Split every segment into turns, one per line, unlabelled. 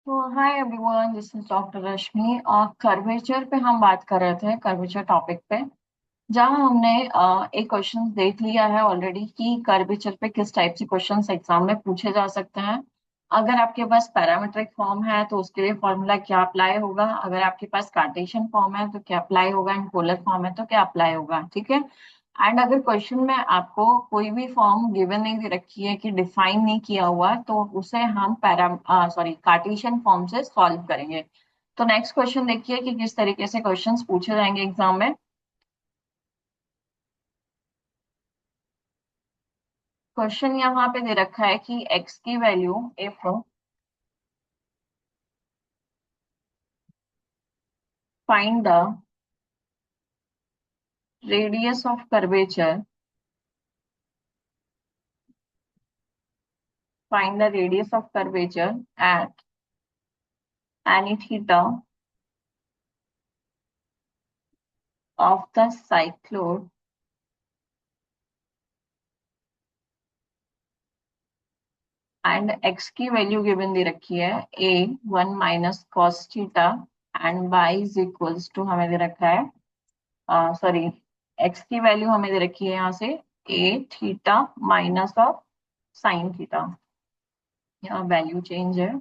तो hi everyone, this is doctor Rashmi. और curvature पे हम बात कर रहे थे, कर्वेचर टॉपिक पे, जहाँ हमने एक क्वेश्चन देख लिया है ऑलरेडी कि कर्वेचर पे किस टाइप से क्वेश्चंस एग्जाम में पूछे जा सकते हैं। अगर आपके पास पैरामीट्रिक फॉर्म है तो उसके लिए फॉर्मूला क्या अप्लाई होगा, अगर आपके पास कार्टेशियन फॉर्म है तो क्या अप्लाई होगा, एंड पोलर फॉर्म है तो क्या अप्लाई होगा। ठीक है। एंड अगर क्वेश्चन में आपको कोई भी फॉर्म गिवन नहीं दे रखी है, कि डिफाइन नहीं किया हुआ, तो उसे हम कार्टेशियन फॉर्म से सॉल्व करेंगे। तो नेक्स्ट क्वेश्चन देखिए कि किस तरीके से क्वेश्चंस पूछे जाएंगे एग्जाम में। क्वेश्चन यहाँ पे दे रखा है कि x की value if find the radius of curvature, find the radius of curvature at any theta of the cycloid and x की वैल्यू गिवन दे रखी है a 1 - cos theta and y is equals to हमें दे रखा है, sorry, x की value हमें दे रखी है यहाँ से a theta minus of sine theta. यहाँ वैल्यू चेंज है,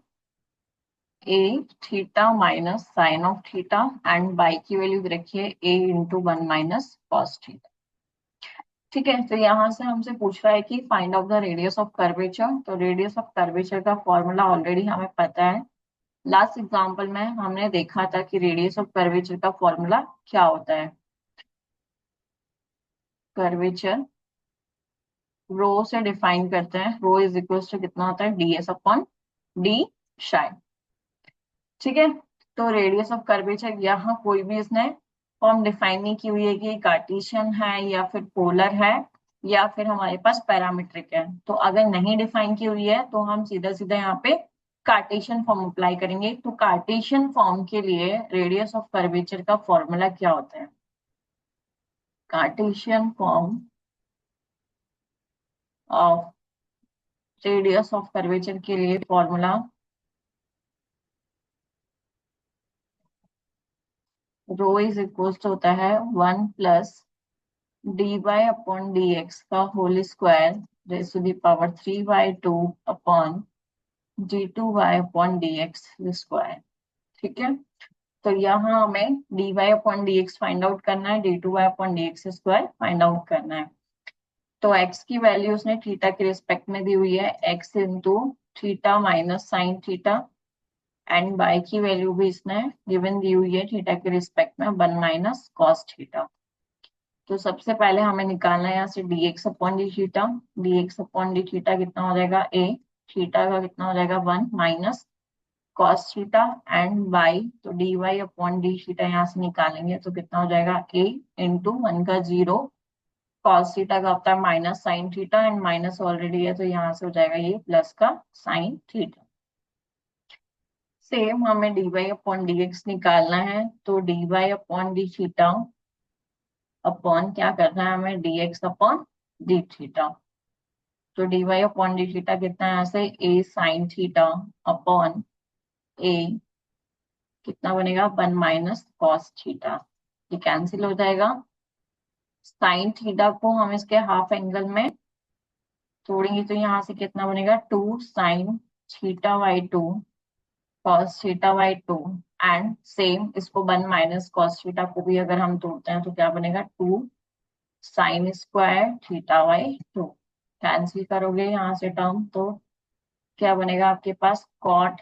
a theta minus sine of theta and by की वैल्यू दे रखी है a इंटू 1 - cos थीटा। ठीक है, तो यहाँ से हमसे पूछ रहा है कि find out the radius of curvature. तो रेडियस ऑफ कर्वेचर का फॉर्मूला ऑलरेडी हमें पता है। लास्ट एग्जाम्पल में हमने देखा था कि रेडियस ऑफ कर्वेचर का फॉर्मूला क्या होता है। कर्वेचर रो से डिफाइन करते हैं, रो इज इक्वल टू कितना होता है, ds अपॉन डी शाई। ठीक है। तो रेडियस ऑफ कर्वेचर, यहाँ कोई भी इसने फॉर्म डिफाइन नहीं की हुई है कि कार्टेशियन है या फिर पोलर है या फिर हमारे पास पैरामीट्रिक है। तो अगर नहीं डिफाइन की हुई है तो हम सीधा सीधा यहाँ पे कार्टेशियन फॉर्म अप्लाई करेंगे। तो कार्टेशियन फॉर्म के लिए रेडियस ऑफ कर्वेचर का फॉर्मूला क्या होता है। Cartesian form of radius of curvature के लिए formula rho is equal to होता है 1 + dy अपॉन dx का whole square raise to the power 3/2 upon d2y upon dx square. ठीक है। तो यहाँ हमें dy upon dx find out करना है, d2y upon dx square find out करना है। तो x की वैल्यू उसने थीटा के रिस्पेक्ट में दी हुई है, x into theta minus sine theta, and y की वैल्यू भी इसने गिवन दी हुई है थीटा के रिस्पेक्ट में 1 - cos थीटा। तो सबसे पहले हमें निकालना है यहाँ से dx upon d theta. dx upon d theta कितना हो जाएगा, a थीटा का कितना हो जाएगा 1 minus cos theta and y, तो dy अपॉन डी थीटा यहाँ से निकालेंगे तो कितना हो जाएगा a इंटू 1 का 0, cos थीटा का होता है minus sine theta and minus already है तो यहाँ से हो जाएगा ये प्लस का साइन थीटा। सेम हमें dy अपॉन dx निकालना है, तो dy अपॉन डी थीटा अपॉन क्या करना है हमें, dx अपॉन डी थीटा। तो dy अपॉन डी थीटा कितना है यहाँ से a sine theta upon a कितना बनेगा 1 - cos थीटा। ये कैंसिल हो जाएगा। साइन थीटा को हम इसके हाफ एंगल में तोड़ेंगे तो यहाँ से कितना बनेगा 2 साइन थीटा/2 cos थीटा/2, एंड सेम इसको 1 - cos थीटा को भी अगर हम तोड़ते हैं तो क्या बनेगा 2 साइन स्क्वायर थीटा/2। कैंसिल करोगे यहाँ से टर्म तो क्या बनेगा आपके पास cot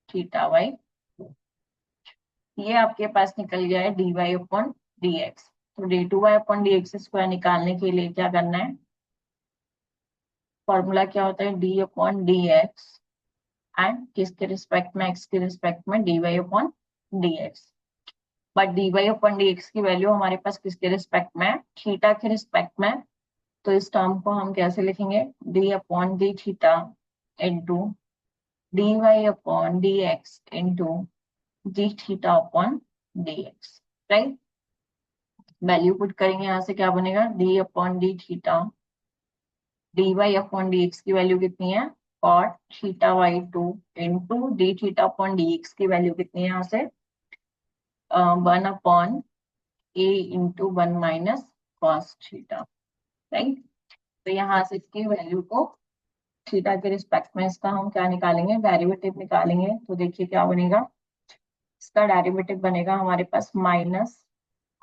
थीटा/2। ये आपके पास निकल गया है dy अपॉन dx। तो d2y अपॉन dx स्क्वायर निकालने के लिए क्या करना है, फॉर्मूला क्या होता है d अपॉन dx एंड किसके रिस्पेक्ट में, x के रिस्पेक्ट में dy upon dx। But dy upon dx की वैल्यू हमारे पास किसके रिस्पेक्ट में है, थीटा के रिस्पेक्ट में। तो इस टर्म को हम कैसे लिखेंगे, d upon d theta into dy upon dx into d theta upon dx। Right, value put करेंगे यहाँ से क्या बनेगा d upon d theta, dy upon dx की वैल्यू कितनी है cot theta by two into d theta upon d x की value कितनी है यहाँ से 1 a into 1 - cos theta, right. तो यहाँ से इसकी वैल्यू को थीटा के रिस्पेक्ट में इसका हम क्या निकालेंगे, डेरिवेटिव निकालेंगे। तो देखिए क्या बनेगा, इसका डेरिवेटिव बनेगा हमारे पास minus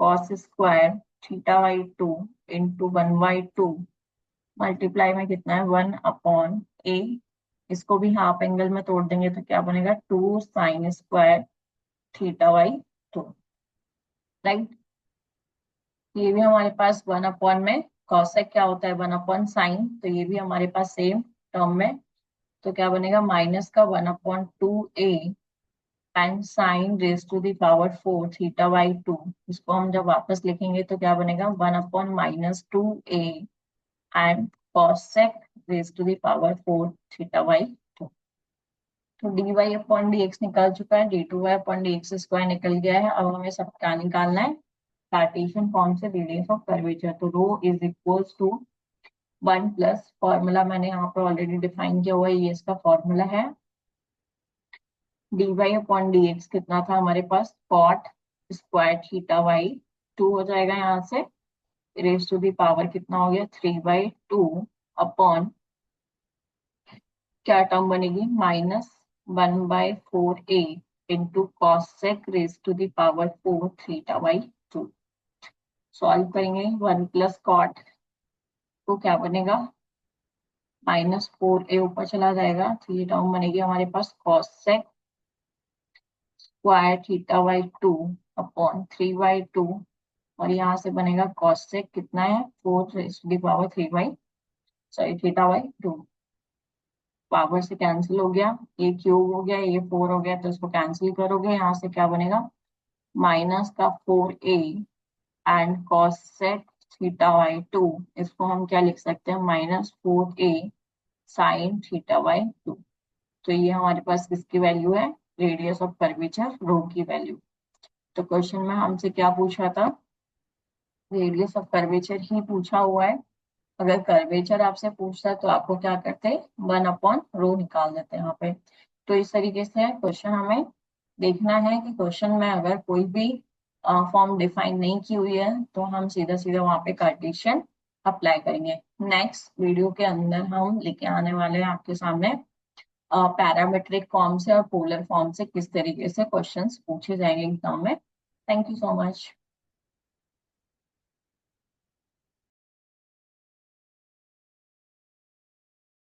cos square theta by two into 1/2 multiply में कितना है 1/a। इसको भी हाफ एंगल में तोड़ देंगे तो क्या बनेगा 2 sin square theta by two, right. ये भी हमारे पास 1 में कॉसेक क्या होता है 1/sin, तो ये भी हमारे पास सेम टर्म में। तो क्या बनेगा माइनस का 1/2a and sine raise to the power 4 theta by two. इसको हम जब वापस लिखेंगे तो क्या बनेगा 1/-2a and cosec raise to the power 4 theta by two. तो dy अपॉन डी एक्स निकल चुका है, d2y upon d x square निकल गया है। अब हमें सब क्या निकालना है, कार्टेशियन फॉर्म से रेडियस ऑफ कर्वेचर। तो rho is equals to 1 plus formula मैंने यहाँ पर ऑलरेडी डिफाइन किया हुआ है, ये इसका फॉर्मूला है। dy अपॉन डी एक्स कितना था हमारे पास cot square theta by two हो जाएगा यहाँ से, रेज टू दी पावर कितना हो गया 3/2 अपॉन क्या टर्म बनेगी -1/4a into cosec raise to the power 4 theta by two. Solve करेंगे 1 प्लस कॉट तो क्या बनेगा -4a ऊपर चला जाएगा, तो ये टर्म बनेगी हमारे पास cosec square theta by two upon 3/2 और यहाँ से बनेगा कॉसेक कितना है 4 raise to the power 3 sorry theta by two. Power से कैंसिल हो गया, ये क्यूब हो गया, ये 4 हो गया, तो इसको कैंसिल करोगे यहाँ से क्या बनेगा माइनस का 4a and cosec theta by two. इसको हम क्या लिख सकते हैं -4a sine theta by two. तो ये हमारे पास किसकी वैल्यू है, रेडियस ऑफ कर्वेचर रो की वैल्यू। तो क्वेश्चन में हमसे क्या पूछा था, रेडियस ऑफ कर्वेचर ही पूछा हुआ है। अगर कर्वेचर आपसे पूछता है तो आपको क्या करते हैं 1/रो निकाल देते हैं यहाँ पे। तो इस तरीके से क्वेश्चन हमें देखना है कि क्वेश्चन में अगर कोई भी फॉर्म डिफाइन नहीं की हुई है तो हम सीधा सीधा वहां पे कार्टेशियन अप्लाई करेंगे। नेक्स्ट वीडियो के अंदर हम लेके आने वाले हैं आपके सामने पैरामेट्रिक फॉर्म से और पोलर फॉर्म से किस तरीके से क्वेश्चंस पूछे जाएंगे एग्जाम में। Thank you so much.